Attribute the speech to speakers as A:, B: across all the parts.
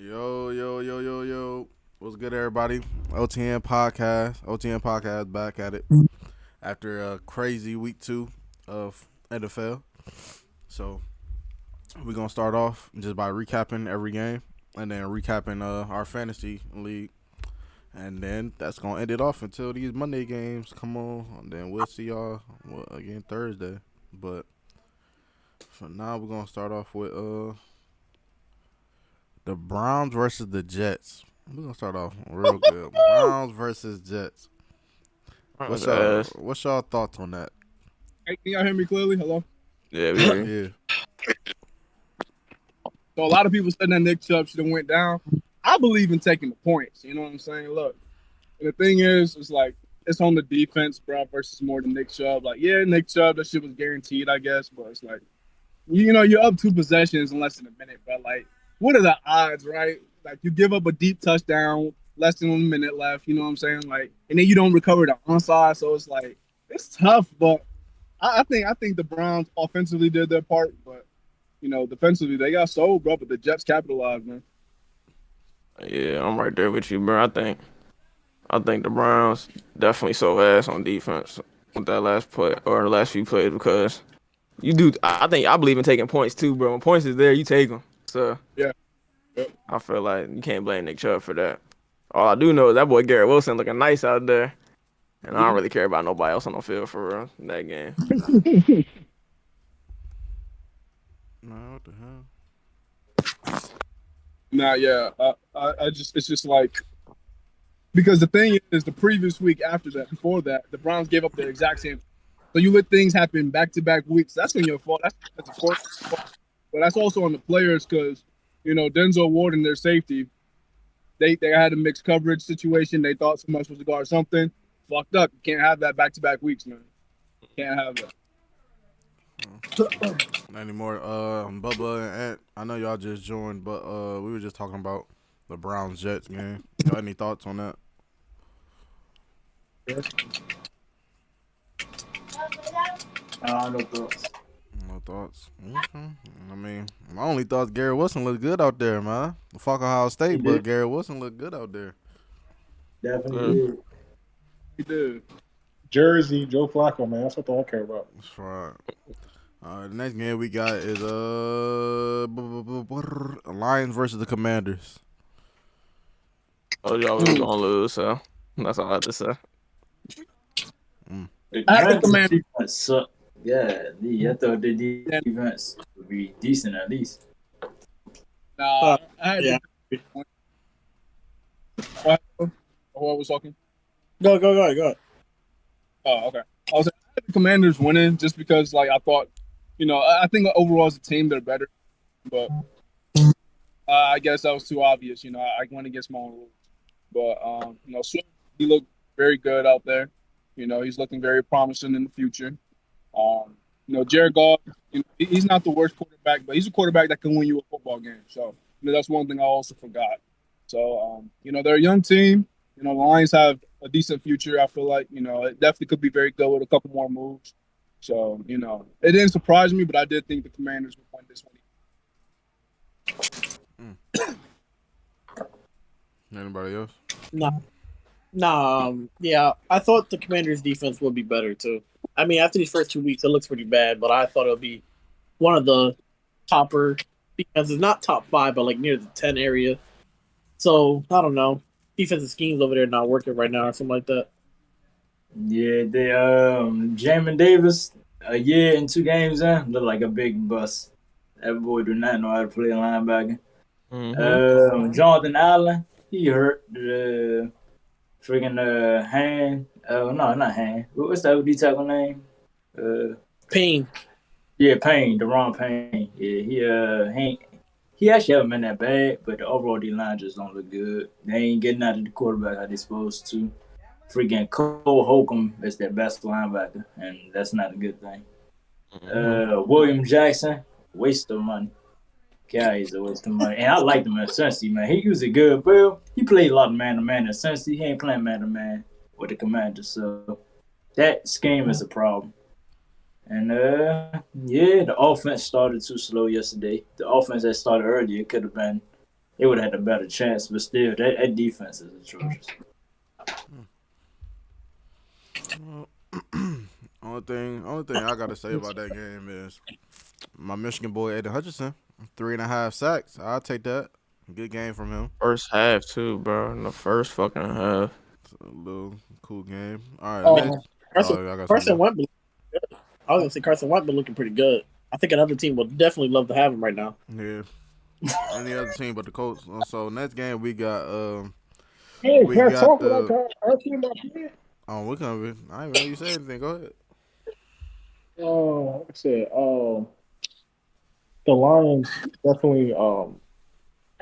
A: Yo. What's good, everybody? OTN Podcast back at it after a crazy week 2 of NFL. So, we're going to start off just by recapping every game and then recapping our fantasy league. And then that's going to end it off until these Monday games come on. And then we'll see y'all again Thursday. But for now, we're going to start off with the Browns versus the Jets. We're gonna start off real good. Browns versus Jets. What's y'all thoughts on that?
B: Hey, can y'all hear me clearly? Hello?
C: Yeah, we hear you.
A: Yeah.
B: So a lot of people said that Nick Chubb should have went down. I believe in taking the points. You know what I'm saying? Look, and the thing is, it's like it's on the defense, bro, versus more than Nick Chubb. Like, yeah, Nick Chubb, that shit was guaranteed, I guess, but it's like, you're up 2 possessions in less than a minute, but like, what are the odds, right? Like, you give up a deep touchdown, less than 1 minute left. You know what I'm saying? Like, and then you don't recover the onside, so it's like it's tough. But I think the Browns offensively did their part, but defensively they got sold, bro. But the Jets capitalized, man.
C: Yeah, I'm right there with you, bro. I think the Browns definitely so ass on defense with that last play or the last few plays because you do. I believe in taking points too, bro. When points is there, you take them. So
B: Yeah.
C: I feel like you can't blame Nick Chubb for that. All I do know is that boy Garrett Wilson looking nice out there, and I don't really care about nobody else on the field for real in that game.
A: No, what the hell?
B: Nah, yeah. It's just like because the thing is, the previous week after that, before that, the Browns gave up the exact same. So you let things happen back-to-back weeks. That's when your fault. That's of course, but that's also on the players because Denzel Ward and their safety, they had a mixed coverage situation. They thought someone was supposed to guard something. Fucked up. You can't have that back-to-back weeks, man. Can't have that.
A: Not anymore. Bubba and Ant, I know y'all just joined, but we were just talking about the Browns Jets game. Y'all any thoughts on that?
D: No thoughts.
A: No thoughts. Okay. I mean, my only thoughts, Garrett Wilson looked good out there, man. Fuck Ohio State, but Garrett Wilson looked good out there.
D: Definitely did.
B: He did.
E: Jersey, Joe Flacco, man. That's what I care about.
A: That's right. The next game we got is Lions versus the Commanders.
C: Oh, y'all was gonna lose, so that's all I have to say.
D: The defense sucked. Yeah, I thought the defense would be decent at least.
B: Nah, I had Who was talking?
D: Go ahead.
B: Oh, okay. I had the Commanders winning just because, like, I thought, I think overall as a team they're better, but I guess that was too obvious. I went against my own rules, but Swift, he looked very good out there. He's looking very promising in the future. Jared Goff, he's not the worst quarterback, but he's a quarterback that can win you a football game. So that's one thing I also forgot. So they're a young team. The Lions have a decent future. I feel like it definitely could be very good with a couple more moves. So it didn't surprise me, but I did think the Commanders would win this one.
A: Anybody else?
F: No. Yeah, I thought the Commanders' defense would be better too. I mean, after these first 2 weeks, it looks pretty bad, but I thought it would be one of the topper defenses, not top 5, but like near the 10 area. So I don't know. Defensive schemes over there not working right now or something like that.
D: Yeah, they Jamin Davis, a year and 2 games in, looked like a big bust. That boy do not know how to play a linebacker.
C: Mm-hmm.
D: Jonathan Allen, he hurt the friggin' hand. No, not hand. What's that OD tackle name?
F: Payne.
D: Yeah, Payne, Deron Payne. Yeah, he actually haven't been that bad, but the overall D line just don't look good. They ain't getting out of the quarterback how they supposed to. Freaking Cole Holcomb is their best linebacker, and that's not a good thing. William Jackson, waste of money. God, he's a waste of money. And I liked him at Cincy, man. He was a good bro. He played a lot of man-to-man at Cincy. He ain't playing man-to-man with the Commanders, so that scheme is a problem. And, the offense started too slow yesterday. The offense that started earlier could have been it would have had a better chance. But still, that defense is atrocious.
A: Well, only thing I gotta say about that game is my Michigan boy Aiden Hutchinson, 3.5 sacks. I'll take that. Good game from him.
C: First half too, bro. In the first fucking half.
A: It's a little cool game. All right, next.
E: Oh,
F: Carson,
A: Oh, I got
F: Carson
A: something.
F: Wentz been looking good. I was gonna say Carson Wentz been looking pretty good. I think another team would definitely love to have him right now.
A: Yeah. Any other team but the Colts. So next game we got
E: hey,
A: we
E: can I
A: got
E: talk about
A: the
E: our team up here?
A: we can I ain't know you say anything. Go ahead.
E: Like I said, the Lions definitely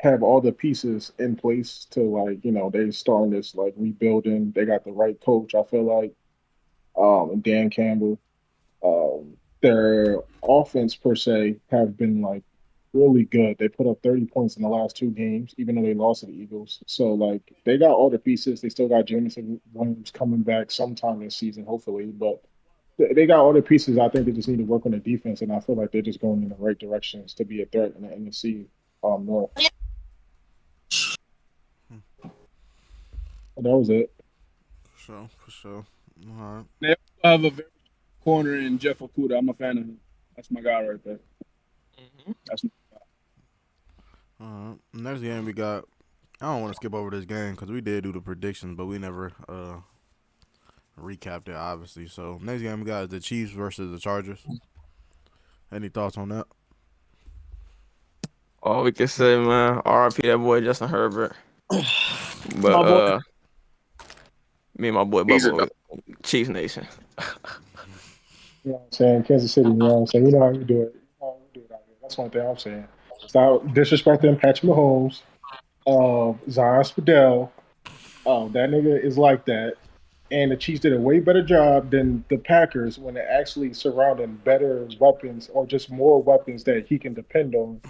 E: have all the pieces in place to like, they starting this like rebuilding. They got the right coach, I feel like, and Dan Campbell. Their offense per se have been like really good. They put up 30 points in the last two games, even though they lost to the Eagles. So like they got all the pieces. They still got Jameson Williams coming back sometime this season, hopefully. But they got all the pieces. I think they just need to work on the defense, and I feel like they're just going in the right directions to be a threat in the NFC North. But that was it.
A: For sure. All right.
B: They also have a very good corner in Jeff Okuda. I'm a fan of him. That's my guy right there. That's my guy.
A: All right. Next game we got. I don't want to skip over this game because we did do the predictions, but we never recapped it, obviously. So next game we got is the Chiefs versus the Chargers. Any thoughts on that?
C: All we can say, man, RIP that boy Justin Herbert.
F: My
C: But
F: boy.
C: me and my boy Bubba, Chiefs Nation.
E: You know what I'm saying? Kansas City, you know what I'm saying? You know how you do it. You know how you do it out here. That's one thing I'm saying. Stop disrespecting Patrick Mahomes, Zion Spadell. That nigga is like that. And the Chiefs did a way better job than the Packers when they're actually surrounding better weapons or just more weapons that he can depend on.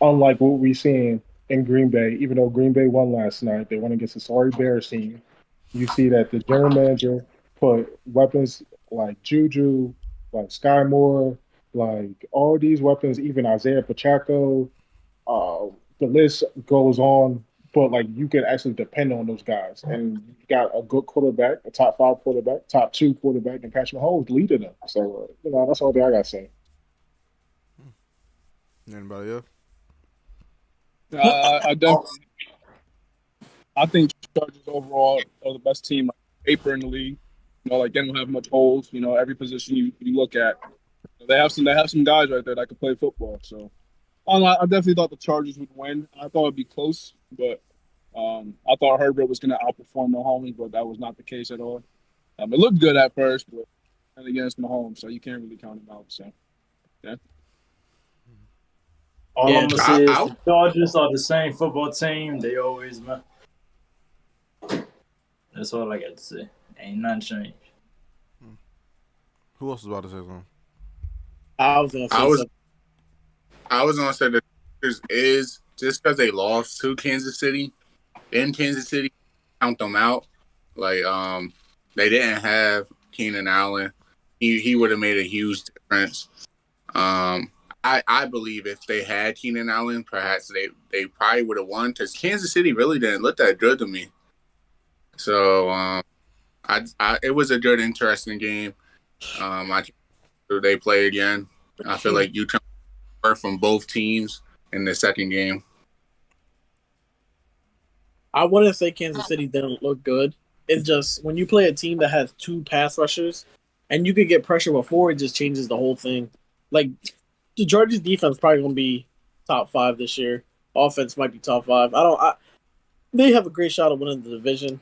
E: Unlike what we're seeing in Green Bay, even though Green Bay won last night, they went against a sorry Bears team. You see that the general manager put weapons like Juju, like Sky Moore, like all these weapons, even Isaiah Pacheco. The list goes on, but like you can actually depend on those guys. And you got a good quarterback, a top 5 quarterback, top 2 quarterback, and Patrick Mahomes leading them. So that's all that I gotta say.
A: Anybody else?
B: I definitely. I think Chargers overall are the best team on paper in the league. Like they don't have much holes. Every position you look at, they have some guys right there that can play football. So I definitely thought the Chargers would win. I thought it'd be close, but I thought Herbert was going to outperform Mahomes, but that was not the case at all. It looked good at first, but and against Mahomes, so you can't really count him out. So yeah.
D: All
F: Yeah.
D: I'm gonna say is the Chargers are the same football team they always been. That's all I got to say. Ain't nothing changed.
A: Who else is about to say something?
F: I was gonna say something.
G: I was gonna say that is just because they lost to Kansas City in Kansas City, count them out. Like they didn't have Keenan Allen. He would have made a huge difference. I believe if they had Keenan Allen, perhaps they probably would have won because Kansas City really didn't look that good to me. So it was a good, interesting game. They play again. I feel like you can learn from both teams in the second game.
F: I wouldn't say Kansas City didn't look good. It's just when you play a team that has 2 pass rushers and you could get pressure before, it just changes the whole thing. Like the Chargers defense probably gonna be top 5 this year. Offense might be top 5. They have a great shot of winning the division.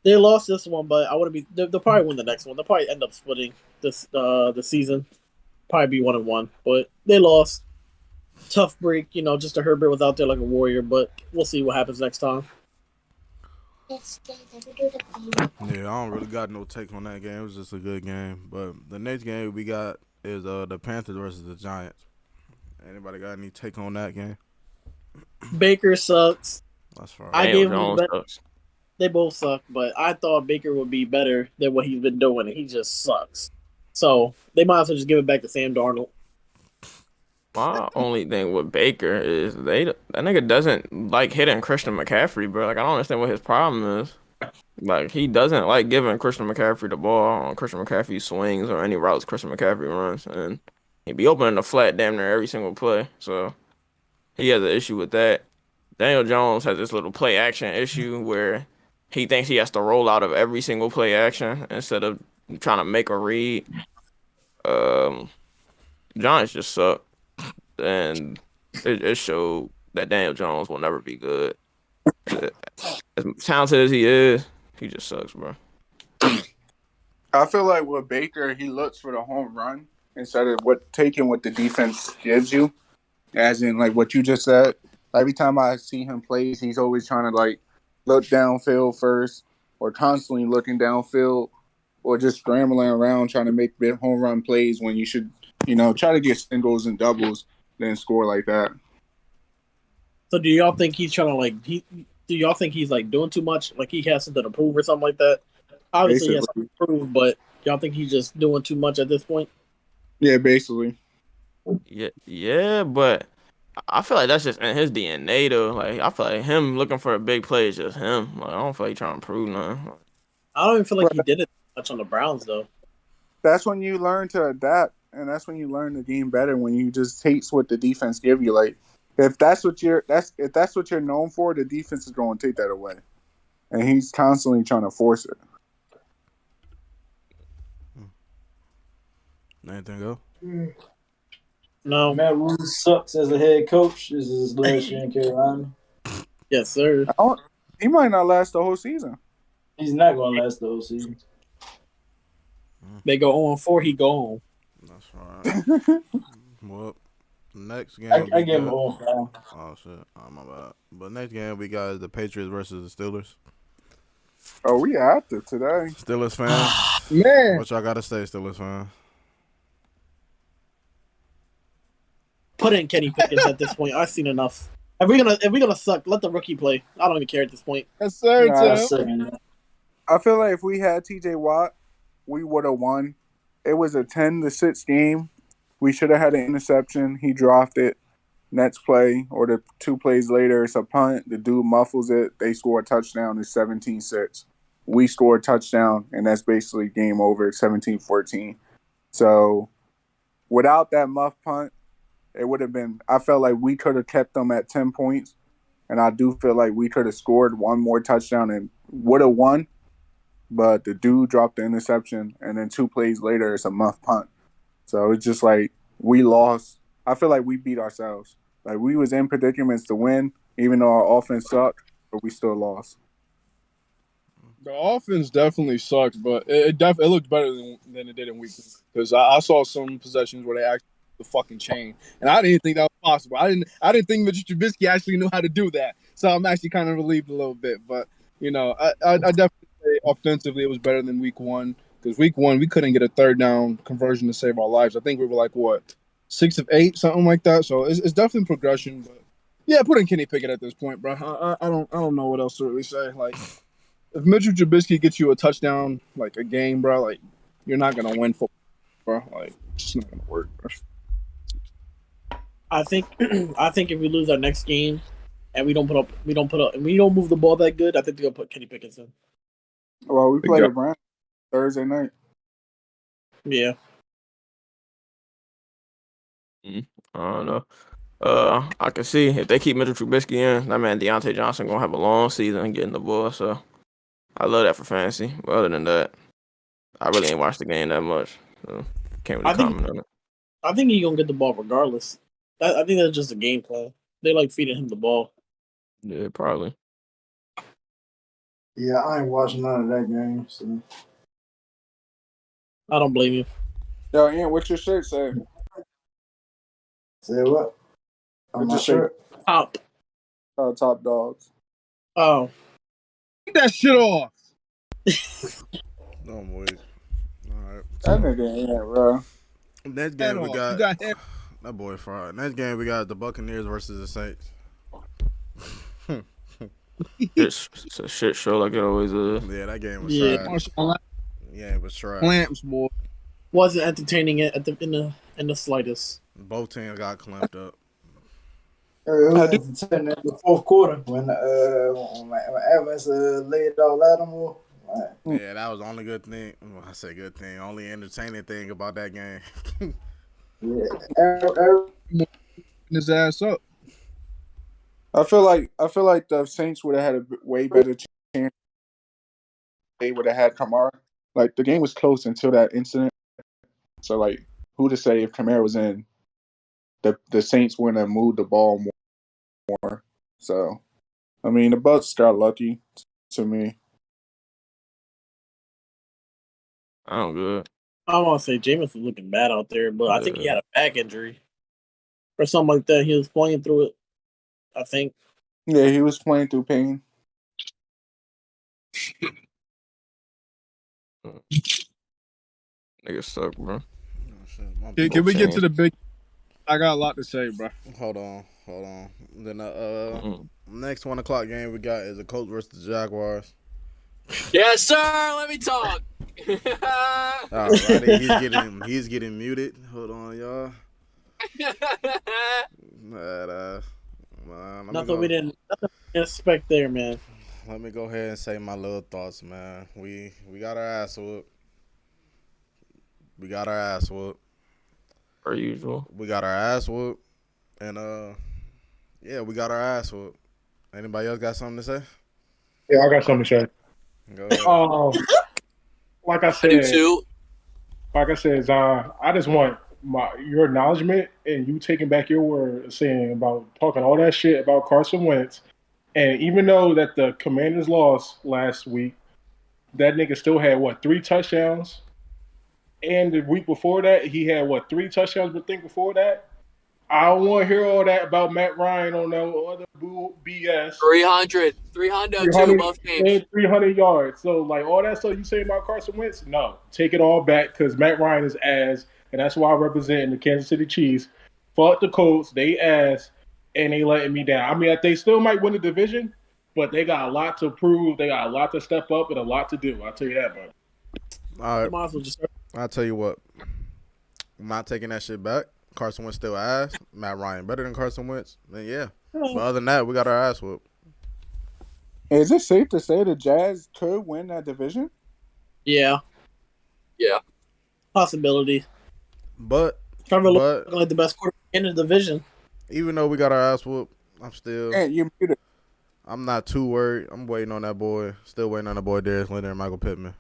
F: They lost this one, but I wouldn't be. They'll probably win the next one. They'll probably end up splitting this the season. Probably be 1-1, but they lost. Tough break, just a Herbert was out there like a warrior, but we'll see what happens next time.
A: Yeah, I don't really got no take on that game. It was just a good game. But the next game we got is the Panthers versus the Giants. Anybody got any take on that game?
F: Baker sucks.
A: That's fine.
F: I gave him
C: Jones
F: the
C: sucks.
F: They both suck, but I thought Baker would be better than what he's been doing, and he just sucks. So they might as well just give it back to Sam Darnold.
C: My only thing with Baker is that nigga doesn't like hitting Christian McCaffrey, bro. Like I don't understand what his problem is. Like he doesn't like giving Christian McCaffrey the ball on Christian McCaffrey swings or any routes Christian McCaffrey runs, and he be opening the flat damn near every single play. So he has an issue with that. Daniel Jones has this little play action issue where he thinks he has to roll out of every single play action instead of trying to make a read. Um, Giants just suck, and it showed that Daniel Jones will never be good. As talented as he is, he just sucks, bro.
G: I feel like with Baker, he looks for the home run instead of taking what the defense gives you. As in, like what you just said. Every time I see him play, he's always trying to like look downfield first, or constantly looking downfield, or just scrambling around trying to make big home run plays when you should, try to get singles and doubles, then score like that.
F: So do y'all think he's trying to do y'all think he's like doing too much? Like he has something to prove or something like that? Obviously, he has something to prove, but y'all think he's just doing too much at this point?
G: Yeah, basically.
C: Yeah, but I feel like that's just in his DNA though. Like I feel like him looking for a big play is just him. Like I don't feel like trying to prove nothing.
F: I don't even feel like he did it much on the Browns though.
G: That's when you learn to adapt, and that's when you learn the game better. When you just take what the defense give you, like if that's what you're known for, the defense is going to take that away, and he's constantly trying to force it.
A: Anything go?
F: No.
D: Matt Rule sucks as a head coach. This is his last year in Carolina.
F: Yes, sir.
G: He might not last the whole season.
D: He's not going to last the whole season.
F: They go on 4, he go on.
A: That's right. Well, next game.
D: I give him on 5.
A: Oh shit, my bad. But next game we got the Patriots versus the Steelers.
G: Oh, we active today.
A: Steelers fans,
B: Man,
A: what y'all gotta say, Steelers fans?
F: Put in Kenny Pickett at this point. I've seen enough. If we're gonna suck, let the rookie play. I don't even care at this point.
B: yes, sir.
G: Nah, I feel like if we had TJ Watt, we would have won. It was a 10-6 game. We should have had an interception. He dropped it. Next play, or the 2 plays later, it's a punt. The dude muffles it. They score a touchdown. It's 17-6. We score a touchdown, and that's basically game over, 17-14. So without that muff punt, it would have been – I felt like we could have kept them at 10 points, and I do feel like we could have scored one more touchdown and would have won. But the dude dropped the interception, and then 2 plays later, it's a muff punt. So it's just like we lost. I feel like we beat ourselves. Like we was in predicaments to win, even though our offense sucked, but we still lost.
B: The offense definitely sucks, but it looked better than it did in week 1. Because I saw some possessions where they actually the fucking chain, and I didn't think that was possible. I didn't think Mitchell Trubisky actually knew how to do that. So I'm actually kind of relieved a little bit. But I definitely say offensively it was better than week 1, because week 1 we couldn't get a 3rd down conversion to save our lives. I think we were like 6 of 8, something like that. So it's definitely progression. But yeah, put in Kenny Pickett at this point, bro. I don't know what else to really say. Like if Mitchell Trubisky gets you a touchdown like a game, bro, like you're not gonna win football, bro. Like it's just not gonna work, bro.
F: I think if we lose our next game and we don't move the ball that good, I think they're gonna put Kenny Pickett in.
G: Well, we play the Browns Thursday night.
F: Yeah.
C: I don't know. I can see if they keep Mitchell Trubisky in, that man Deontay Johnson gonna have a long season getting the ball. So I love that for fantasy. But other than that, I really ain't watched the game that much, so can't really comment on it.
F: I think he's gonna get the ball regardless. I think that's just a game plan. They like feeding him the ball.
C: Yeah, probably.
D: Yeah, I ain't watching none of that game. So
F: I don't blame you.
G: Yo, Ian, what's your shirt say?
D: Say what? I'm not sure.
F: Top.
G: Top dogs.
F: Oh.
B: Get that shit off.
A: No, wait. All right.
G: That nigga ain't, bro.
A: Next game we got that boy fried. Next game we got the Buccaneers versus the Saints.
C: It's a shit show like it always is.
A: Yeah, that game was trash. Yeah, it was trash.
B: Clamps, boy.
F: Wasn't entertaining it in the slightest.
A: Both teams got clamped up.
D: It was
B: I do.
D: entertaining in the fourth quarter when Evans laid out Lattimore.
A: Yeah, that was the only good thing. Well, I say good thing. Only entertaining thing about that game.
D: Yeah,
B: His ass up.
H: I feel like the Saints would have had a way better chance. They would have had Kamara. Like the game was close until that incident. So like, who to say if Kamara was in, the Saints wouldn't have moved the ball more. So I mean, the Bucks got lucky to me.
C: I'm good.
F: I want to say Jameis was looking bad out there, but I think he
C: Yeah.
F: had a back injury or something like that. He was playing through it, I think.
H: Yeah, he was playing through pain.
C: Niggas suck, bro.
B: Can we get to the big? I got a lot to say, bro.
A: Hold on. Then
C: Mhm.
A: next 1:00 game we got is the Colts versus the Jaguars.
I: Yes, sir. Let me talk.
A: Alrighty, he's getting muted. Hold on, y'all.
F: Nothing we didn't expect there, man.
A: Let me go ahead and say my little thoughts, man. We got our ass whooped.
C: Per usual.
A: We got our ass whooped. And yeah, we got our ass whooped. Anybody else got something to say?
E: Yeah, I got something to say.
A: Go ahead.
E: Like I
I: I do
E: said,
I: too.
E: Zion, I just want your acknowledgement and you taking back your word, saying about talking all that shit about Carson Wentz. And even though that the Commanders lost last week, that nigga still had 3 touchdowns. And the week before that, he had 3 touchdowns. But think before that, I don't want to hear all that about Matt Ryan on no other BS.
I: 300 too, both games.
E: And 300 yards. So, like, all that stuff you say about Carson Wentz, no. Take it all back because Matt Ryan is ass, and that's why I represent the Kansas City Chiefs. Fuck the Colts. They ass, and they letting me down. I mean, they still might win the division, but they got a lot to prove. They got a lot to step up and a lot to do. I'll tell you that, bro.
A: All right.
F: Might as well just
A: I'll tell you what. I'm not taking that shit back. Carson Wentz still ass. Matt Ryan better than Carson Wentz. Then yeah. But other than that, we got our ass whooped.
H: Is it safe to say the Jazz could win that division?
F: Yeah.
I: Yeah.
F: Possibility.
A: But
F: Trevor looking like the best quarterback in the division.
A: Even though we got our ass whooped, I'm not too worried. I'm waiting on that boy. Still waiting on that boy Darius Leonard and Michael Pittman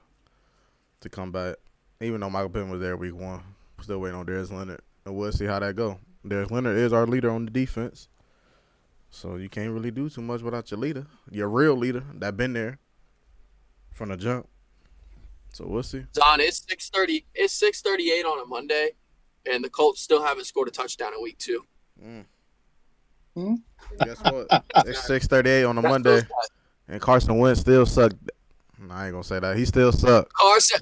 A: to come back. Even though Michael Pittman was there week 1. Still waiting on Darius Leonard. And we'll see how that go. Darius Leonard is our leader on the defense. So you can't really do too much without your leader. Your real leader that been there from the jump. So we'll see.
I: Don, it's 6:30. It's 6:38 on a Monday, and the Colts still haven't scored a touchdown in week 2.
A: Guess what? It's 6:38 on a Monday, and Carson Wentz still sucked. I ain't gonna say that. He still sucked.
I: Carson,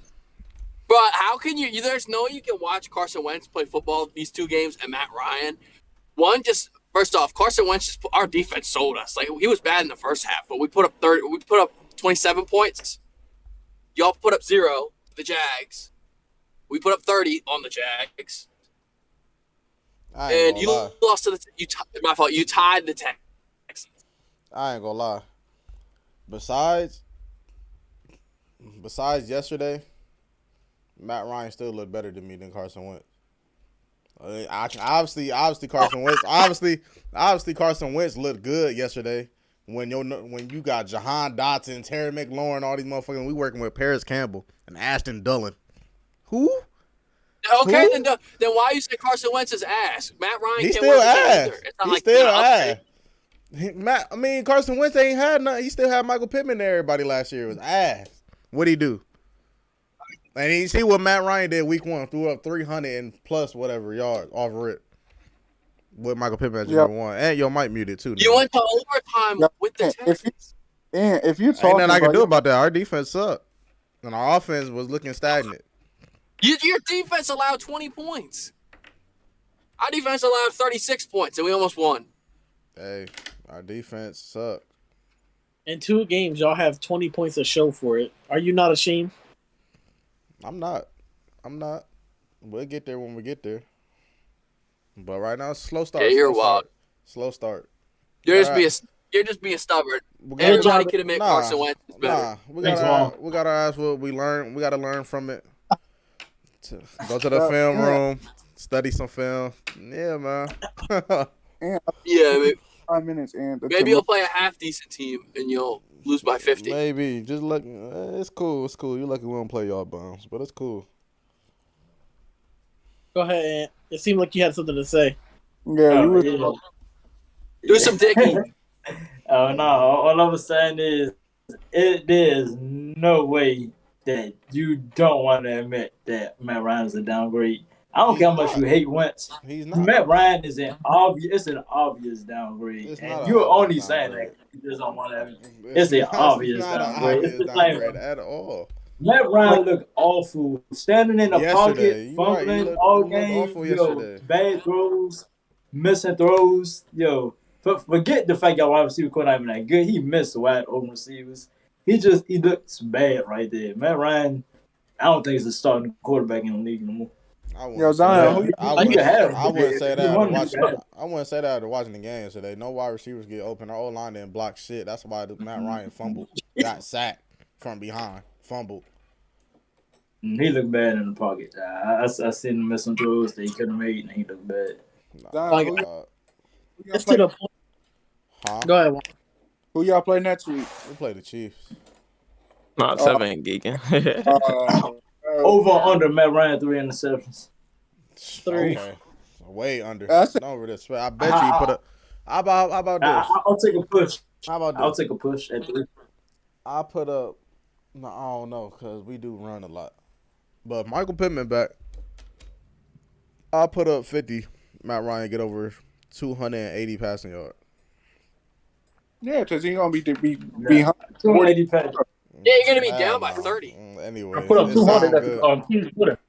I: bro, how can you? There's no way you can watch Carson Wentz play football these 2 games and Matt Ryan. First off, Carson Wentz our defense sold us. Like he was bad in the first half, but we put up 27 points. Y'all put up 0, the Jags. We put up 30 on the Jags. And you lost to my fault. You tied the Texans.
A: I ain't gonna lie. Besides yesterday, Matt Ryan still looked better to me than Carson Wentz. Obviously Carson Wentz. Obviously Carson Wentz looked good yesterday. When you got Jahan Dotson, Terry McLaurin, all these motherfuckers, we working with Paris Campbell and Ashton Dulin. Who?
I: Okay, then why you say Carson Wentz is ass? Matt Ryan
A: He's
I: can't
A: still
I: win
A: ass.
I: He's
A: still ass. Carson Wentz ain't had nothing. He still had Michael Pittman and everybody last year. It was ass. What'd he do? And you see what Matt Ryan did week 1, threw up 300 and plus whatever yards off rip. With Michael Pittman at number 1. And your mic muted too.
I: You went to overtime with the Texans.
H: If you talk,
A: ain't nothing I can do about that. Our defense sucked. And our offense was looking stagnant.
I: Your defense allowed 20 points. Our defense allowed 36 points, and we almost won.
A: Hey, our defense sucked.
F: In 2 games, y'all have 20 points to show for it. Are you not ashamed?
A: I'm not. We'll get there when we get there. But right now, it's slow start.
I: Yeah, you're
A: slow
I: wild.
A: start. Slow start.
I: You're just being stubborn. Everybody can admit Carson Wentz is better.
A: We got our ass what we learned. We got to learn from it. Go to the film room, study some film. Yeah, man.
I: Yeah, maybe,
H: 5 minutes, and
I: maybe you'll play a half decent team and you'll lose by 50.
A: Maybe just look. It's cool. It's cool. You lucky we don't play y'all bounds, but it's cool.
F: Go ahead, Ant. It seemed like you had something to say.
H: Yeah, you were.
D: Yeah.
I: Do some digging.
D: Oh no! All I was saying is, there's no way that you don't want to admit that Matt Ryan is a downgrade. I don't care how much you hate Wentz.
A: He's not.
D: Matt Ryan is an obvious downgrade,
A: It's
D: and
A: not
D: you're
A: an
D: only
A: obvious
D: saying
A: downgrade.
D: that you just don't want to admit. It's an obvious
A: not
D: downgrade.
A: An
D: It's
A: obvious
D: the same.
A: downgrade at all.
D: Matt Ryan looked awful, standing in the
A: Yesterday,
D: pocket,
A: you
D: fumbling
A: right, you looked
D: all game.
A: awful
D: Yo,
A: yesterday.
D: bad throws, missing throws. Yo, forget the fact that wide receiver court not even that good. He missed wide open receivers. He looks bad right there. Matt Ryan, I don't think he's a starting quarterback in the league no more.
A: I
H: Yo, Zion,
A: I wouldn't say that after watching the game today. No wide receivers get open. Our O-line didn't block shit. That's why Matt Ryan fumbled. Got sacked from behind. Fumbled.
D: He looked bad in the pocket. I seen him miss some throws that he could have made, and he looked bad.
H: Zion,
F: It's to the point.
A: Huh?
F: Go ahead. Juan.
H: who y'all play next week?
A: We play the Chiefs.
C: Nah, Seven ain't geeking.
D: Over under Matt Ryan 3 interceptions.
F: 3.
A: Okay. Way under.
H: That's it.
A: No respect. I bet you put a. How about this?
D: I'll take a push.
A: How about this?
D: I'll take a push at 3.
A: I put up. No, I don't know because we do run a lot. But if Michael Pittman back, I'll put up 50. Matt Ryan get over 280 passing yards.
H: Yeah, because he's gonna be behind.
D: 280 pass.
I: Yeah, you're gonna be down by 30.
A: Anyway,
D: I put up
A: it
D: 200
A: sound
D: at
A: good.
D: the Team's Twitter.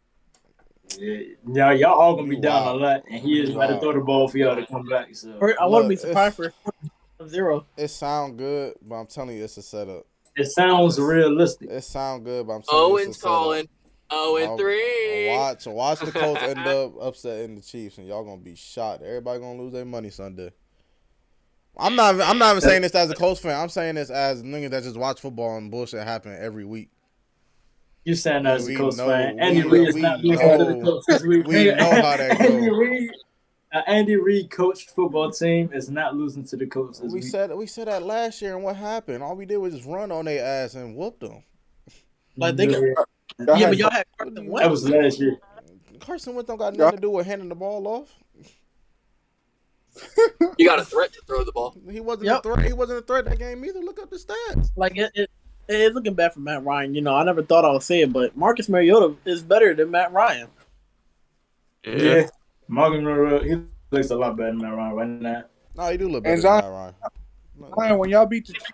D: Yeah, y'all all gonna be
A: You
D: down
A: wild.
D: a lot, and he is about to throw the ball for y'all to come back. So
F: I wouldn't be
A: Look,
F: surprised for 0.
A: It sound good, but I'm telling you, it's a setup.
D: it sounds realistic.
A: It sound good, but I'm telling you,
I: Owen's
A: it's a setup.
I: calling. 0-3.
A: Watch the Colts end up upsetting the Chiefs, and y'all gonna be shocked. Everybody gonna lose their money Sunday. I'm not even saying this as a Colts fan. I'm saying this as niggas that just watch football and bullshit happen every week.
D: You saying that as a
A: We
D: Colts
A: know-
D: fan?
A: we-
D: Andy Reid is
A: we
D: not losing to the
A: know-
D: Colts this week.
A: we know how that
D: Andy
A: go.
D: Reid, Andy Reid coached football team is not losing to the Colts this
A: We
D: week.
A: said that last year, and what happened? All we did was just run on their ass and whoop them.
F: Like they can,
H: Y'all
F: yeah,
H: had-
F: but y'all had Carson
D: That
F: Wentz.
D: was last year.
A: Carson Wentz don't got nothing to do with handing the ball off.
I: You got a threat to throw the ball.
A: He wasn't
F: Yep.
A: a threat. He wasn't a threat that game either. Look up the stats.
F: Like it's looking bad for Matt Ryan. You know, I never thought I would say it, but Marcus Mariota is better than Matt Ryan.
D: Yeah, Morgan he looks a lot better than Matt Ryan right now.
A: No, he do look better
H: And
A: than
H: Zion-
A: Matt Ryan.
H: Zion, when y'all beat the Chiefs,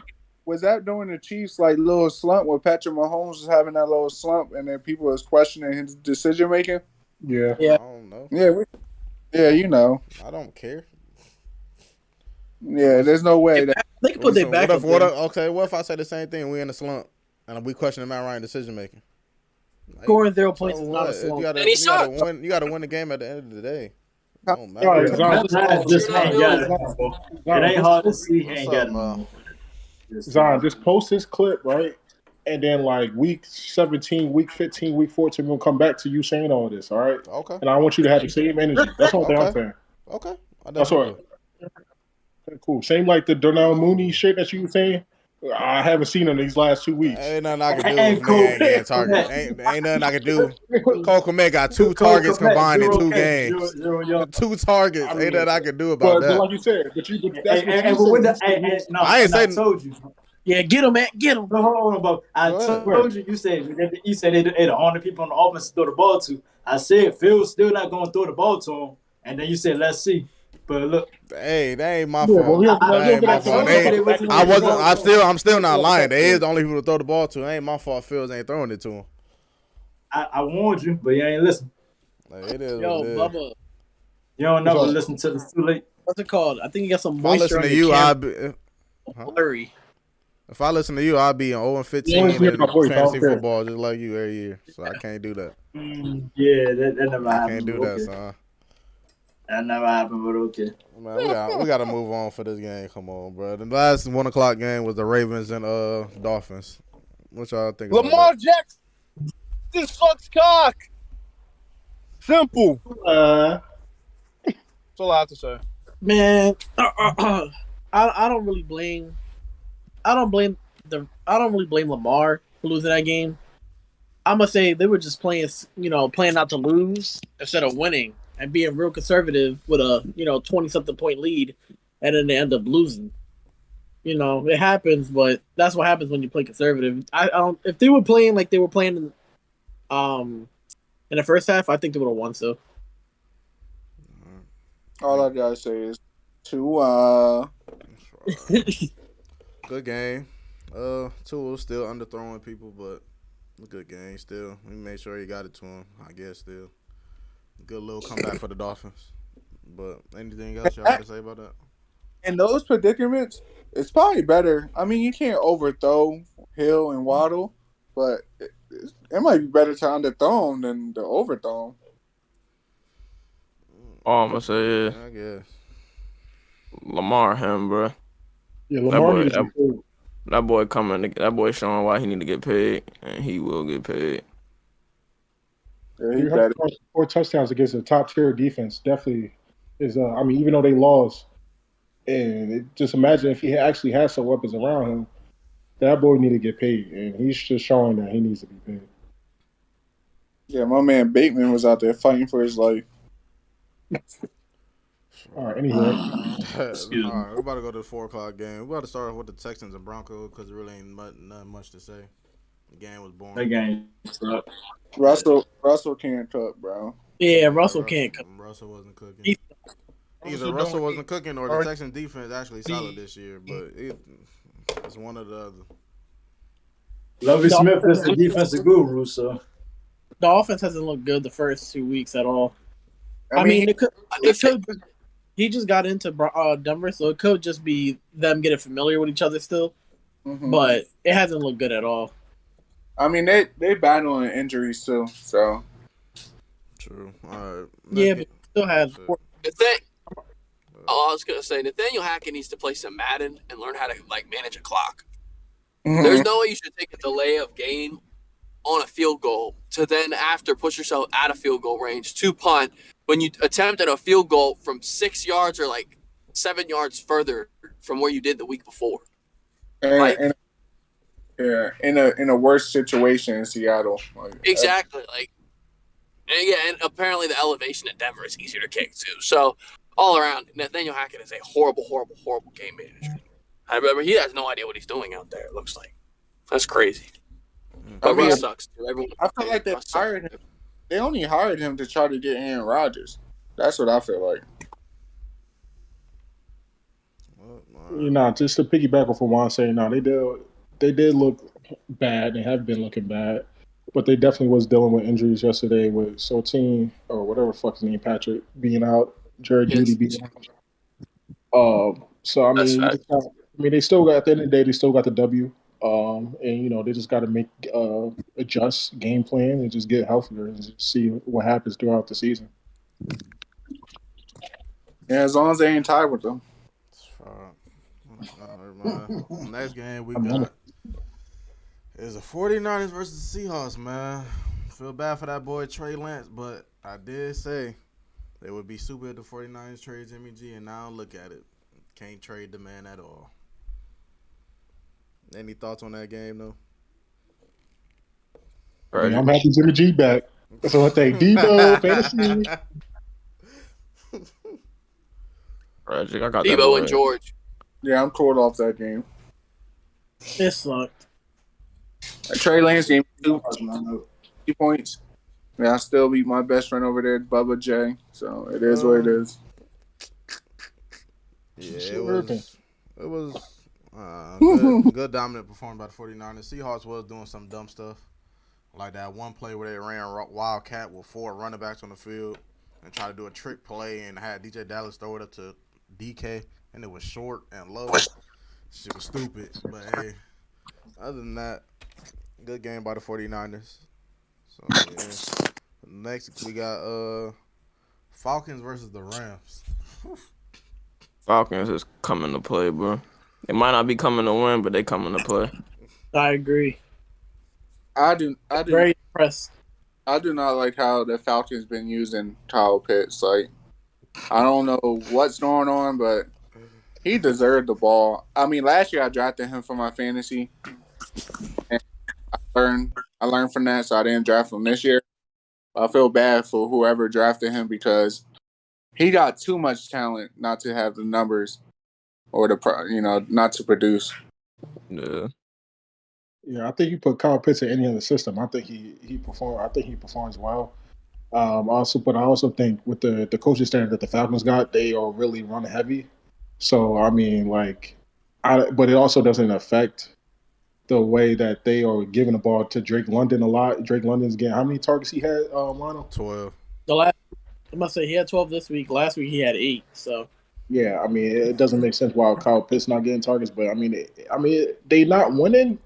H: was that during the Chiefs like little slump where Patrick Mahomes was having that little slump and then people was questioning his decision making?
E: Yeah.
A: I don't know.
H: Yeah, you know.
A: I don't care.
H: Yeah, there's no way that.
F: They can put their back up.
A: What if I say the same thing? We in a slump and we questioning Matt Ryan decision making.
F: Scoring 0 points is not a
A: You
F: slump.
A: gotta,
I: And he
A: you gotta
I: sucks.
A: win. You gotta win the game at the end of the day.
H: How-
A: Don't
E: All right,
A: matter.
E: Zion,
D: Just ain't got it. It ain't hard to see. He ain't
A: What's
D: got
A: up,
D: it.
A: man?
E: Zion, just post this clip, right? And then like week 17, week 15, week 14, we'll come back to you saying all this, all right?
A: Okay.
E: And I want you to have the same energy. That's one thing I'm saying.
A: Okay.
E: That's all right. Okay, cool. Same like the Darnell Mooney shit that you were saying. I haven't seen him these last 2 weeks.
A: Ain't nothing I can do
D: Ain't
A: if
D: cool.
A: man ain't getting targeted. Ain't nothing I can do. Cole Komet got 2 targets combined in 2 games. 2 targets.
E: I mean,
A: Ain't nothing I can do about
E: But
A: that.
E: like you said, that's what you said.
A: I ain't saying-
D: I told you.
F: Yeah, get him, man, get him.
D: No, hold on, bro. I
A: Go ahead.
D: told you. You said they the only people on the offense to throw the ball to. I said Phil's still not going to throw the ball to him, and then you said let's see. But look,
A: Hey, that ain't my
E: Yeah,
A: fault.
E: but we don't-
A: That ain't my
E: I
A: fault. I'm still not lying. They is the only people to throw the ball to. It ain't my fault. Fields ain't throwing it to him.
D: I warned you, but you ain't listen.
A: Like, it is
F: Yo,
A: what it is.
F: Bubba,
D: You don't never
E: What's up?
D: listen to this too late.
F: what's it called? I think you got some
A: If I
F: moisture
A: listen
F: on
A: to
F: your
A: you,
F: camera.
A: Huh?
F: Blurry.
A: If I listen to you, I'll be in 0-15
E: Yeah,
A: in
E: my voice, I don't
A: fantasy
E: care.
A: football just like you every year. So I can't do that.
D: Yeah, that never
A: I
D: happened.
A: can't do
D: Okay.
A: that, son.
D: That never happened, but okay.
A: Man, we got to move on for this game. Come on, bro. The last 1:00 game was the Ravens and Dolphins. What y'all think about
J: Lamar
A: that?
J: Jackson sucks cock. Simple.
E: Uh,
J: That's all I have to say.
F: Man, I don't really blame. I don't blame I don't really blame Lamar for losing that game. I'm gonna say they were just playing, playing not to lose instead of winning and being real conservative with a 20-something point lead, and then they end up losing. It happens, but that's what happens when you play conservative. I don't. If they were playing like they were playing in the first half, I think they would have won. So
H: All I gotta say is to
A: Good game. Tua still underthrowing people, but a good game still. We made sure he got it to him. I guess still good little comeback for the Dolphins. But anything else y'all got to say about that?
H: in those predicaments, it's probably better. I mean, you can't overthrow Hill and Waddle, but it might be better to underthrow him than to overthrow him.
C: All I'm gonna say is
A: I guess.
C: Lamar him, bro.
E: yeah, Lamar
C: boy-
E: needs to be paid.
C: That boy coming. That boy showing why he need to get paid, and he will get paid.
H: Yeah, he
E: 300
H: better.
E: 4 touchdowns against a top tier defense definitely is. I mean, even though they lost, and just imagine if he actually had some weapons around him, that boy need to get paid, and he's just showing that he needs to be paid.
H: Yeah, my man Bateman was out there fighting for his life.
E: All right, anyway,
D: Excuse me.
A: All right, we're about to go to the 4:00 game. We're about to start off with the Texans and Broncos because there really ain't nothing much to say. The game was boring.
D: That game sucked.
H: Russell can't cook, bro.
F: yeah, Russell can't.
A: Russell wasn't cooking.
F: He-
A: Either Russell wasn't cooking or the Texans defense actually solid this year, but it's one or the other.
D: Lovie Smith is the defensive guru, so
F: The offense hasn't looked good the first 2 weeks at all.
H: I mean,
F: it could. He just got into Denver, so it could just be them getting familiar with each other still.
H: mhm.
F: But it hasn't looked good at all.
H: I mean they battling injuries too, so
A: True. All right.
F: Yeah, but still has.
I: The thing, I was gonna say, Nathaniel Hackett needs to play some Madden and learn how to manage a clock. There's no way you should take a delay of game on a field goal to then after push yourself out of field goal range to punt when you attempted a field goal from 6 yards or 7 yards further from where you did the week before.
H: and in a worse situation in Seattle.
I: Exactly. And apparently the elevation in Denver is easier to kick too. So all around, Nathaniel Hackett is a horrible, horrible, horrible game manager. I remember he has no idea what he's doing out there. It looks like that's crazy. But Russ sucks too. Everyone,
H: I feel like they hired him. They only hired him to try to get Aaron Rodgers. That's what I feel like.
E: Just to piggyback off what Juan saying, they did look bad. They have been looking bad, but they definitely was dealing with injuries yesterday with Soteen or whatever the fuck his name, Patrick being out, Jared Judy being out. So I mean, they still got at the end of the day, they still got the W. And they just got to make adjust game plan and just get healthier and just see what happens throughout the season.
H: Yeah, as long as they ain't tied with them.
A: Next game we got is the 49ers versus the Seahawks, man. Feel bad for that boy Trey Lance, but I did say they would be super if the 49ers trade Jimmy G, and now look at it. Can't trade the man at all. Any thoughts on that game, though?
E: Right. I'm happy Jimmy G back. So I think Debo, fantasy.
C: Tragic. I got
I: Debo and George.
H: Yeah, I'm cool off that game.
F: It sucked.
H: Trey Lance gave me 2 points. Yeah, I still beat my best friend over there, Bubba J. So it is what it is.
A: Yeah, it was good dominant performance by the 49ers. Seahawks was doing some dumb stuff. Like that one play where they ran Wildcat with 4 running backs on the field and tried to do a trick play and had DJ Dallas throw it up to DK, and it was short and low. Shit was stupid. But, hey, other than that, good game by the 49ers. So, yeah. Next, we got Falcons versus the Rams.
C: Falcons is coming to play, bro. They might not be coming to win, but they coming to play.
F: I agree.
G: I do.
F: Very impressed.
G: I do not like how the Falcons been using Kyle Pitts. Like, I don't know what's going on, but he deserved the ball. I mean, last year I drafted him for my fantasy, and I learned from that, so I didn't draft him this year. I feel bad for whoever drafted him because he got too much talent not to have the numbers or not to produce.
C: Yeah.
E: Yeah, I think you put Kyle Pitts in any other system. I think he perform. I think he performs well. But I also think with the coaching standard that the Falcons got, they are really run heavy. So I mean, but it also doesn't affect the way that they are giving the ball to Drake London a lot. Drake London's getting how many targets he had, Lionel?
A: 12.
F: I must say he had 12 this week. Last week he had 8. So
E: Yeah, I mean, it doesn't make sense why Kyle Pitts not getting targets, but I mean, they not winning,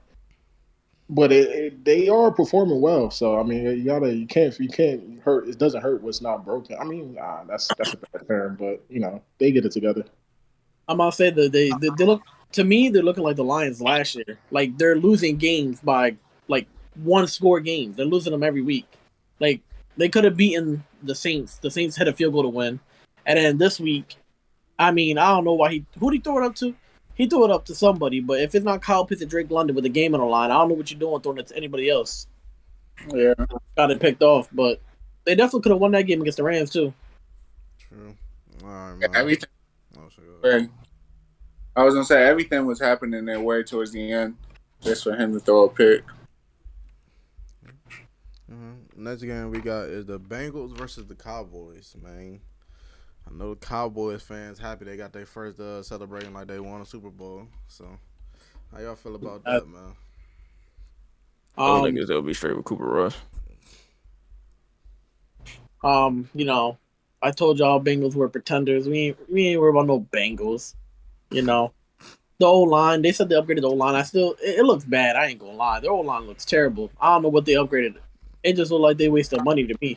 E: but they are performing well. So I mean, you can't hurt. It doesn't hurt what's not broken. I mean, that's a bad term, but they get it together.
F: I'm gonna say that they look to me they're looking like the Lions last year. Like they're losing games by like 1-score games. They're losing them every week. Like they could have beaten the Saints. The Saints had a field goal to win, and then this week, I mean, I don't know why who did he throw it up to? He threw it up to somebody, but if it's not Kyle Pitts and Drake London with the game on the line, I don't know what you're doing throwing it to anybody else.
G: Yeah,
F: got it picked off, but they definitely could have won that game against the Rams too.
A: True. All right, man.
G: everything.
A: Oh, sure.
G: I was gonna say everything was happening their way towards the end, just for him to throw a pick.
A: Next game we got is the Bengals versus the Cowboys, man. I know the Cowboys fans happy they got their first celebrating like they won a Super Bowl. So, how y'all feel about that, man?
C: Those niggas they'll be straight with Cooper Rush.
F: I told y'all Bengals were pretenders. We ain't worried about no Bengals. The O-line, they said they upgraded the O-line. It looks bad. I ain't gonna lie. Their O-line looks terrible. I don't know what they upgraded. It just looked like they wasted money to me.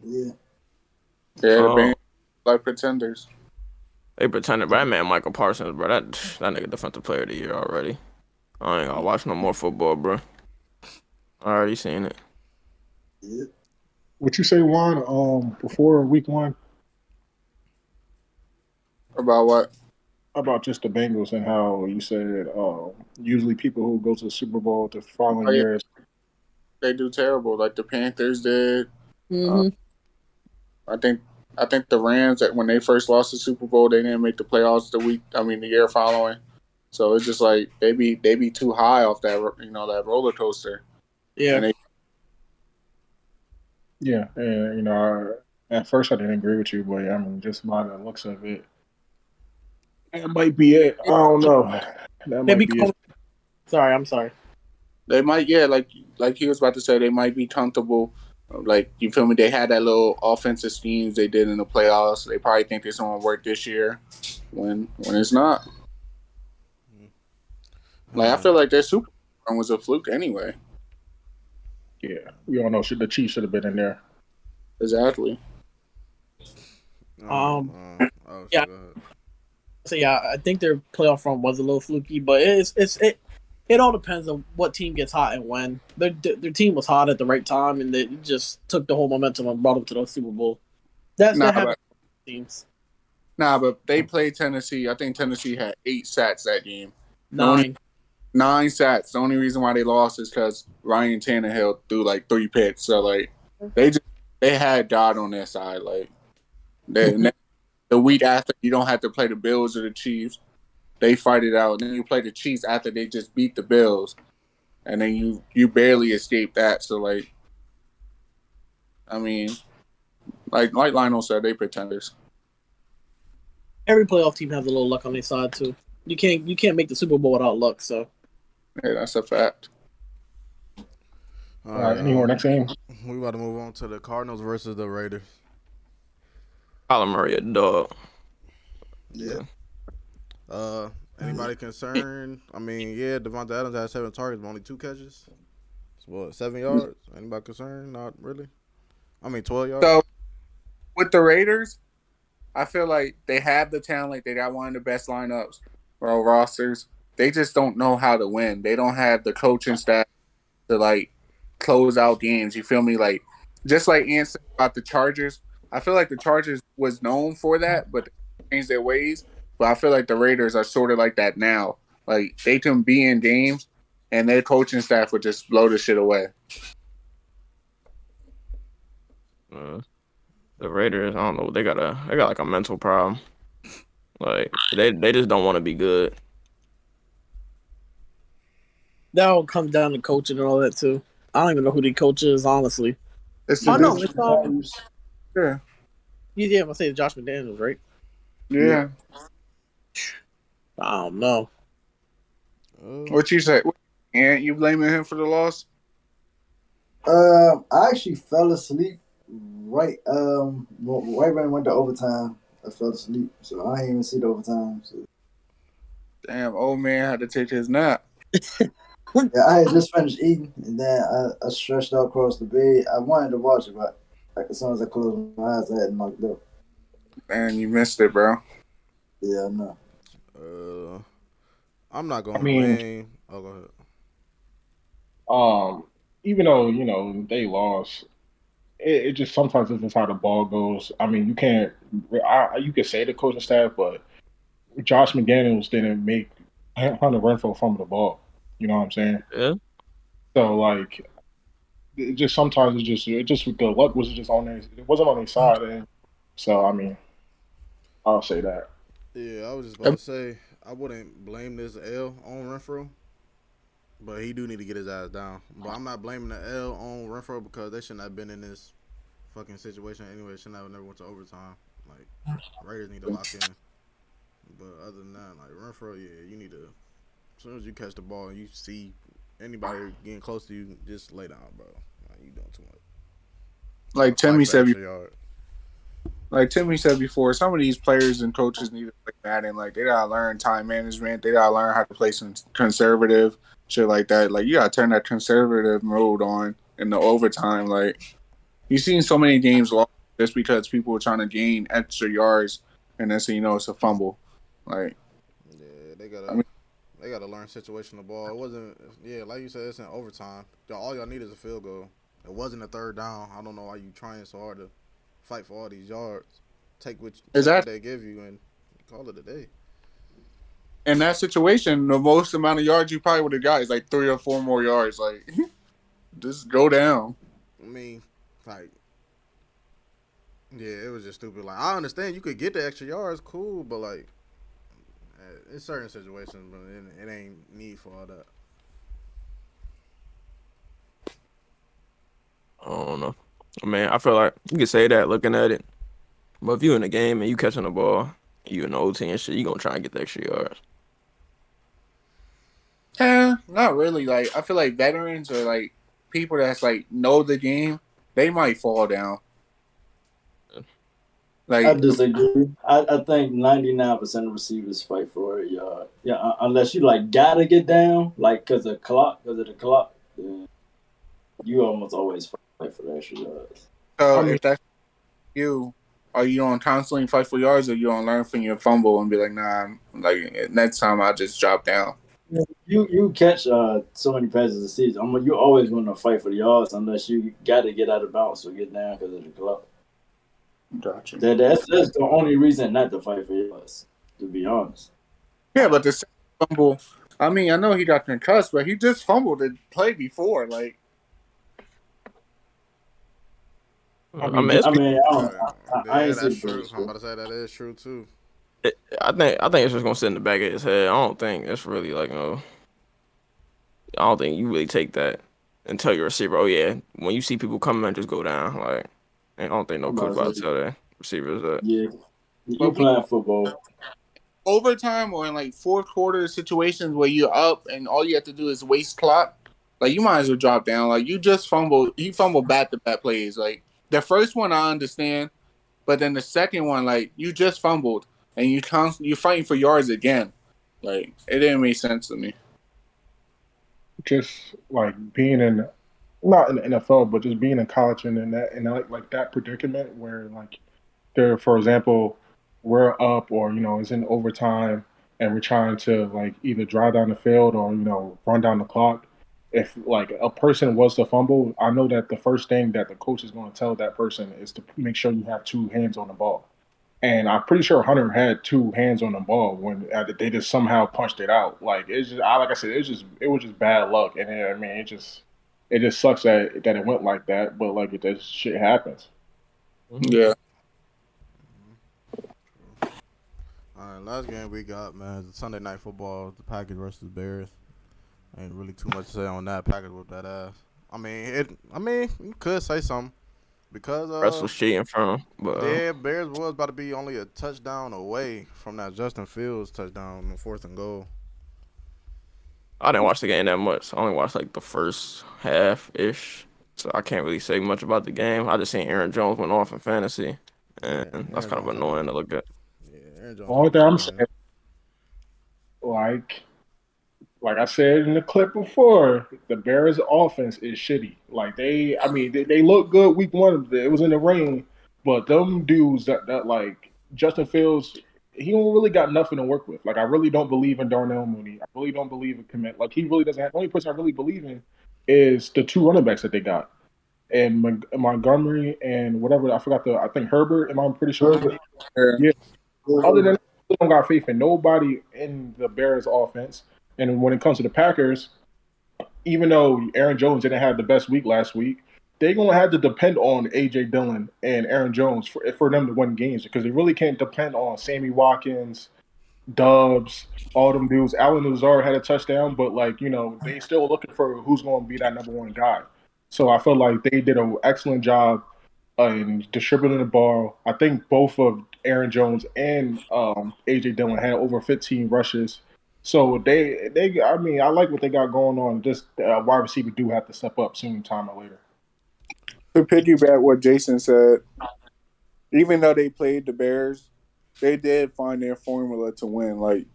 G: Yeah, Bengals like pretenders.
C: They pretended, but that man Michael Parsons, bro, that nigga defensive player of the year already. I ain't gonna watch no more football, bro. I already seen it.
E: Yeah. What you say, Juan? Before week 1?
G: About what?
E: About just the Bengals and how you said usually people who go to the Super Bowl the following years,
G: they do terrible, like the Panthers did.
F: Mm-hmm.
G: I think the Rams, that when they first lost the Super Bowl, they didn't make the playoffs the year following. So it's just like they be too high off that that roller coaster.
F: Yeah.
E: And at first I didn't agree with you, but I mean, just by the looks of it, that might be it. I don't know. That might be it.
F: Sorry, I'm sorry.
G: They might, like he was about to say, they might be comfortable. Like, you feel me? They had that little offensive schemes they did in the playoffs. They probably think it's going to work this year when it's not. Like, I feel like their Super Bowl was a fluke anyway.
E: Yeah, we all know the Chiefs should have been in there.
G: Exactly.
F: Yeah. So yeah, I think their playoff run was a little fluky, but it all depends on what team gets hot and when. Their team was hot at the right time, and they just took the whole momentum and brought them to the Super Bowl. That happens to teams.
G: But they played Tennessee. I think Tennessee had 8 sacks that game.
F: 9
G: sacks. The only reason why they lost is because Ryan Tannehill threw like 3 picks. So like they had God on their side. Like the week after, you don't have to play the Bills or the Chiefs. They fight it out. And then you play the Chiefs after they just beat the Bills. And then you barely escape that. So, like, I mean, like Lionel said, they pretenders.
F: Every playoff team has a little luck on their side, too. You can't make the Super Bowl without luck, so.
G: Yeah, that's a fact.
E: All right, any more next game?
A: We about to move on to the Cardinals versus the Raiders.
C: Kyler Murray a dog.
A: Yeah. Anybody concerned? I mean, Devontae Adams had 7 targets, but only 2 catches. What, 7 yards? Anybody concerned? Not really. I mean 12 yards.
G: So with the Raiders, I feel like they have the talent. They got one of the best lineups or rosters. They just don't know how to win. They don't have the coaching staff to like close out games. You feel me? Like just like Ian said about the Chargers, I feel like the Chargers was known for that, but they changed their ways. But I feel like the Raiders are sort of like that now. Like they can be in games, and their coaching staff would just blow the shit away.
C: The Raiders, I don't know. They got like a mental problem. Like they just don't want to be good.
F: That all comes down to coaching and all that too. I don't even know who the coach is, honestly.
G: It's
F: Oh
G: the
F: no,
G: dude.
F: it's
G: Yeah,
F: yeah, I'm gonna say Josh McDaniels, right?
G: yeah.
F: I don't know.
G: What you say? And you blaming him for the loss?
K: I actually fell asleep right right when I went to overtime. I fell asleep, so I didn't even see the overtime. So.
G: Damn, old man had to take his nap.
K: Yeah, I had just finished eating, and then I stretched out across the bed. I wanted to watch it, but like as soon as I closed my eyes, I had knocked out.
G: Man, you missed it, bro.
K: Yeah, I know.
A: I'm not
E: I
A: gonna
E: mean,
A: blame. Oh, go ahead.
E: even though they lost, it just sometimes isn't how the ball goes. I mean, you can't. You can say the coaching staff, but Josh McDaniels didn't make Hunter Renfro fumble the ball. You know what I'm saying?
C: Yeah.
E: So like, it just sometimes the luck was just on their. It wasn't on their side, and so I mean, I'll say that.
A: Yeah, I was just about to say I wouldn't blame this L on Renfro, but he do need to get his ass down. But I'm not blaming the L on Renfro because they shouldn't have been in this fucking situation anyway. Shouldn't have never went to overtime. Like Raiders need to lock in. But other than that, like Renfro, yeah, you need to. As soon as you catch the ball and you see anybody getting close to you, just lay down, bro. Like you doing too much.
G: Like
A: Fight
G: Timmy
A: for
G: said,
A: extra yard.
G: like Timmy said before, some of these players and coaches need to play Madden. Like they gotta learn time management. They gotta learn how to play some conservative shit like that. Like you gotta turn that conservative mode on in the overtime. Like you've seen so many games lost just because people were trying to gain extra yards, and then so it's a fumble. Like
A: Yeah,
G: I mean,
A: they gotta learn situational ball. It wasn't, yeah, like you said, it's in overtime. All y'all need is a field goal. It wasn't a third down. I don't know why you trying so hard to fight for all these yards. Take what
G: exactly.
A: they give you and call it a day.
G: In that situation, the most amount of yards you probably would have got is like 3 or 4 more yards. Like just go down.
A: I mean, like, yeah, it was just stupid. Like, I understand you could get the extra yards, cool, but like, in certain situations, but it ain't need for all that.
C: I don't know. I mean, I feel like you can say that looking at it, but if you in the game and you catching the ball, you in the OT and shit, you gonna try and get the extra yards.
G: Yeah, not really. Like I feel like veterans or like people that's like know the game, they might fall down.
D: I
G: Like
D: disagree. I think 99% of receivers fight for a yard. Yeah, unless you like gotta get down, like because of the clock, then you almost always fight for the extra yards.
G: so
E: I mean,
G: if that's you, are you on constantly fight for yards or you on learn from your fumble and be like, nah, like next time I'll just drop down.
D: You catch so many passes a season. You always want to fight for the yards unless you got to get out of bounds or get down because of the clock.
G: Gotcha.
D: That's the only reason not to fight for yards, to be honest.
G: Yeah, but the second fumble, I mean, I know he got concussed, but he just fumbled the play before. Like,
E: I
C: I
E: mean,
C: mean,
E: just
D: I mean, I
A: Yeah,
D: ain't see
A: that's
D: the play.
A: true. I'm about to say that is true too.
C: I think it's just gonna sit in the back of his head. I don't think it's really like I don't think you really take that and tell your receiver, oh yeah, when you see people coming, just go down. Like, I don't think no
D: I'm
C: coach
D: about to
C: about to
D: say,
C: tell that receivers that.
D: yeah, you
G: but we
D: playing football.
G: overtime or in like fourth quarter situations where you're up and all you have to do is waste clock, like you might as well drop down. Like you fumble back to back plays. Like the first one I understand, but then the second one, like you just fumbled and you're fighting for yards again. Like it didn't make sense to me.
E: just like being in not in the NFL, but just being in college and in that and like that predicament where like there, for example, we're up or it's in overtime and we're trying to like either drive down the field or run down the clock. If like a person was to fumble, I know that the first thing that the coach is going to tell that person is to make sure you have two hands on the ball. And I'm pretty sure Hunter had two hands on the ball when they just somehow punched it out. Like it's just, like I said, it was just bad luck. And I mean, it just sucks that it went like that. But like it just shit happens.
G: Yeah.
A: All right, last game we got, man, is Sunday Night Football, the Packers versus Bears. Ain't really too much to say on that. Packers with that ass. I mean, you could say something because
C: Russ was cheating from him, but
A: yeah, Bears was about to be only a touchdown away from that Justin Fields touchdown on 4th and goal.
C: I didn't watch the game that much. I only watched like the first half ish, so I can't really say much about the game. I just seen Aaron Jones went off in fantasy,
A: Yeah,
C: and that's
A: Aaron
C: kind of
A: Jones had
C: annoying to look at.
A: yeah, Aaron
E: The
A: Jones had
E: only
A: a
E: thing
A: good
E: I'm
A: game.
E: saying, like like I said in the clip before, the Bears' offense is shitty. Like they look good week one. It was in the rain, but them dudes that like Justin Fields, he don't really got nothing to work with. Like I really don't believe in Darnell Mooney. I really don't believe in commit. Like he really doesn't have. The only person I really believe in is the two running backs that they got, and Montgomery and whatever I forgot the. I think Herbert. Am I pretty sure his name?
G: Yeah.
E: Yeah. Other than that, I don't got faith in nobody in the Bears offense. And when it comes to the Packers, even though Aaron Jones didn't have the best week last week, they're gonna have to depend on AJ Dillon and Aaron Jones for them to win games because they really can't depend on Sammy Watkins, Dubs, all them dudes. Allen Lazard had a touchdown, but like they still looking for who's going to be that number one guy. So I feel like they did an excellent job in distributing the ball. I think both of Aaron Jones and AJ Dillon had over 15 rushes. So I mean I like what they got going on. Just wide receiver do have to step up soon, time or later.
H: To piggyback what Jason said, even though they played the Bears, they did find their formula to win. Like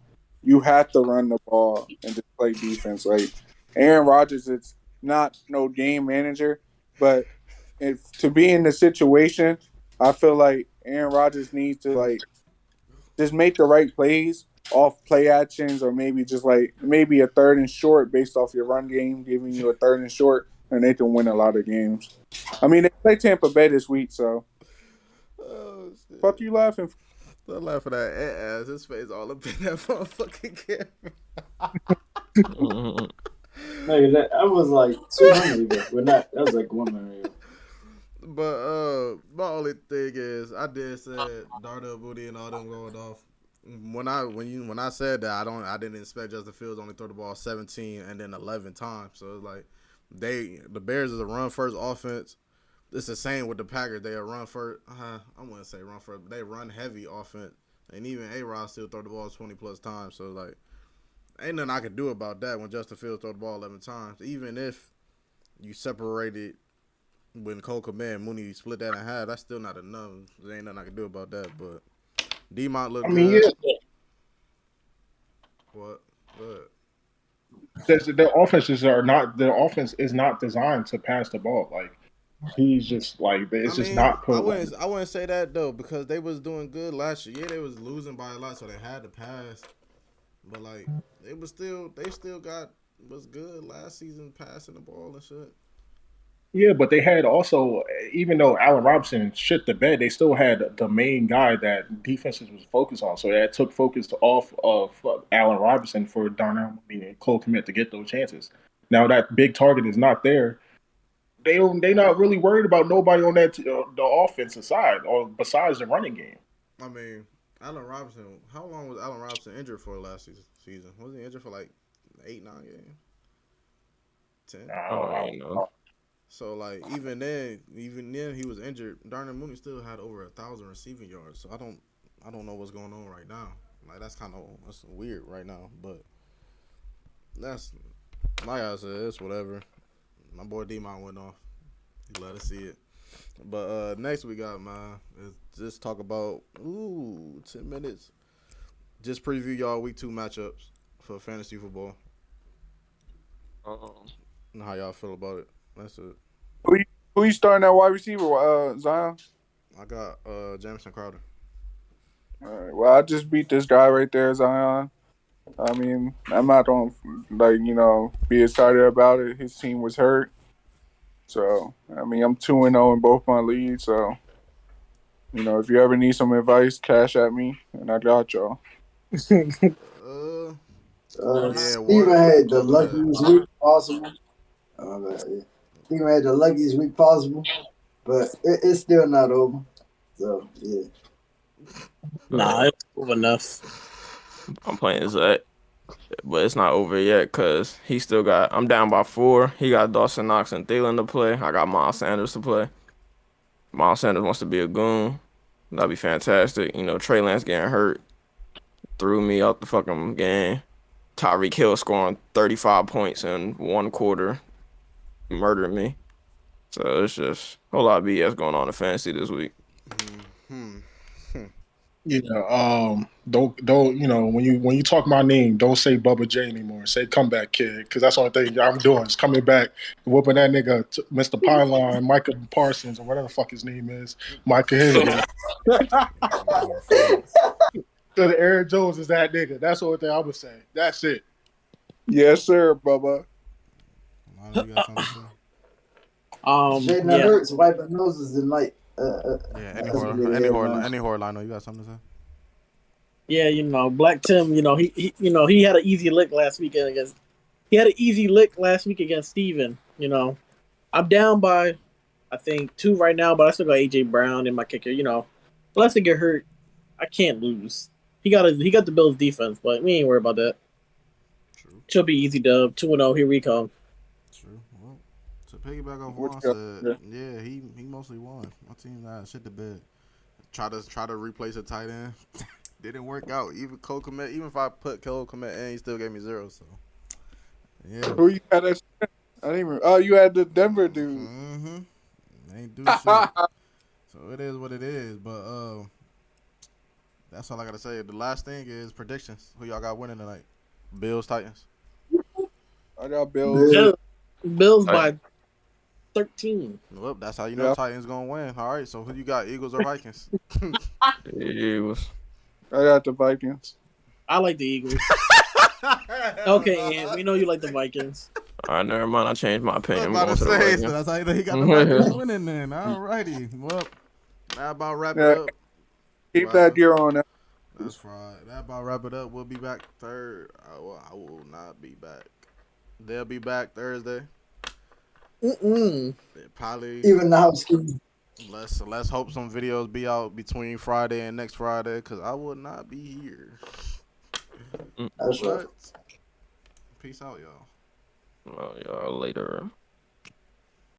H: you have to run the ball and just play defense. Like Aaron Rodgers, it's not no game manager, but if to be in the situation, I feel like Aaron Rodgers needs to like just make the right plays off play actions, or maybe just like maybe a third and short based off your run game, giving you a third and short, and they can win a lot of games. I mean, they play Tampa Bay this week, so
A: Oh shit!
H: fuck you laughing for?
A: Stop laughing at ass. His face all up in that motherfucking camera.
C: Mhm.
D: No, that was like 200 ago. Well, not that was like 1 minute ago.
A: But my only thing is, I did say Darnell Mooney and all them going off. When I said that, I didn't expect Justin Fields only throw the ball 17 and then 11 times. So it's like the Bears is a run first offense. It's the same with the Packers. They a run first. I wouldn't say run first, but they run heavy offense. And even A-Rod still throw the ball 20 plus times. So like, ain't nothing I can do about that when Justin Fields throw the ball 11 times. Even if you separated when Cole Kmet and Mooney split that in half, that's still not enough. There ain't nothing I can do about that. But D-Mont
E: I
A: looked
E: mean,
A: good.
E: yeah,
A: What? Good.
E: their offense is not designed to pass the ball. Like he's just like
A: I
E: it's just
A: mean,
E: not put like
A: I wouldn't say that though because they was doing good last year. Yeah, they was losing by a lot, so they had to pass. But like, they still got was good last season passing the ball and shit.
E: yeah, but they had also even though Allen Robinson shit the bed, they still had the main guy that defenses was focused on. So that took focus off of Allen Robinson for Darnell Mooney and Cole Kmet to get those chances. Now that big target is not there. They not really worried about nobody on the offensive side or besides the running game.
A: I mean, Allen Robinson. How long was Allen Robinson injured for last season? Was he injured for like 8, 9 games? 10.
C: I ain't know.
A: So like even then he was injured. Darnell Mooney still had over 1,000 receiving yards. So I don't know what's going on right now. Like that's weird right now. But that's like I said, it's whatever. My boy D-Mon went off. You let us see it. But next we got man is just talk about 10 minutes. Just preview y'all week 2 matchups for fantasy football.
C: Um,
A: And how y'all feel about it. That's it.
H: Who you starting at wide receiver? Zion.
A: I got Jameson Crowder.
H: All right. Well, I just beat this guy right there, Zion. I mean, I'm not gonna be excited about it. His team was hurt, so I mean, I'm 2-0 in both my leagues. So if you ever need some advice, cash at me, and I got y'all.
A: Uh, yeah,
K: Steven
A: Ward.
K: had the
A: Oh, go ahead.
K: luckiest week possible. Yeah. Steven had the luckiest week possible, but it's still not over. So yeah.
F: Nah, it's over enough.
C: I'm playing Zach, but it's not over yet because he still got. I'm down by 4. He got Dawson Knox and Thielen to play. I got Miles Sanders to play. Miles Sanders wants to be a goon. That'd be fantastic. Trey Lance getting hurt threw me out the fucking game. Tyreek Hill scoring 35 points in one quarter murdered me. So it's just a whole lot of BS going on in fantasy this week.
E: Don't when you talk my name, don't say Bubba J anymore. Say comeback kid, because that's the only thing I'm doing is coming back, whooping that nigga, Mr. Pyline, Micah Parsons, or whatever the fuck his name is, Micah Henry. So the Aaron Jones is that nigga. That's the only thing I would say. That's it.
H: Yes, sir, Bubba.
A: You got something to say?
K: Jaden
F: Yeah.
K: Hurts wiping noses and like.
A: Yeah, any horror Lionel, you got something to say?
F: Yeah, Black Tim, he had an easy lick last weekend against. He had an easy lick last week against Steven. I'm down by, I think 2 right now, but I still got AJ Brown in my kicker. Unless they get hurt, I can't lose. He got the Bills defense, but we ain't worried about that.
A: True.
F: Should be easy dub. 2-0. Here we come.
A: True. Well, to piggyback off Juan said, yeah, he mostly won. My team got shit to bed. Try to replace a tight end. Didn't work out. Even Cole Kmet, even if I put Cole Kmet in, he still gave me 0. So yeah.
H: Who you had? I didn't even. Oh, you had the Denver dude.
A: Mm-hmm. They ain't do shit. So it is what it is. But that's all I gotta say. The last thing is predictions. Who y'all got winning tonight? Bills, Titans.
H: I got Bills.
F: Bills by 13.
A: Well, that's how you know Titans gonna win. All right. So who you got? Eagles or Vikings?
C: Eagles.
H: I got the Vikings.
F: I like the Eagles. Okay, and we know you like the Vikings.
C: All right, never mind. I changed my opinion.
A: I'm about to say, so that's how you know he got the Vikings winning then. All righty. Well, that about wrap it up.
H: Keep that gear on.
A: That's right. That about wrap it up. We'll be back third. I will not be back. They'll be back Thursday. Probably.
K: Even the house keys.
A: Let's hope some videos be out between Friday and next Friday, because I will not be here.
K: That's right.
A: Peace out, y'all.
C: Well, y'all later.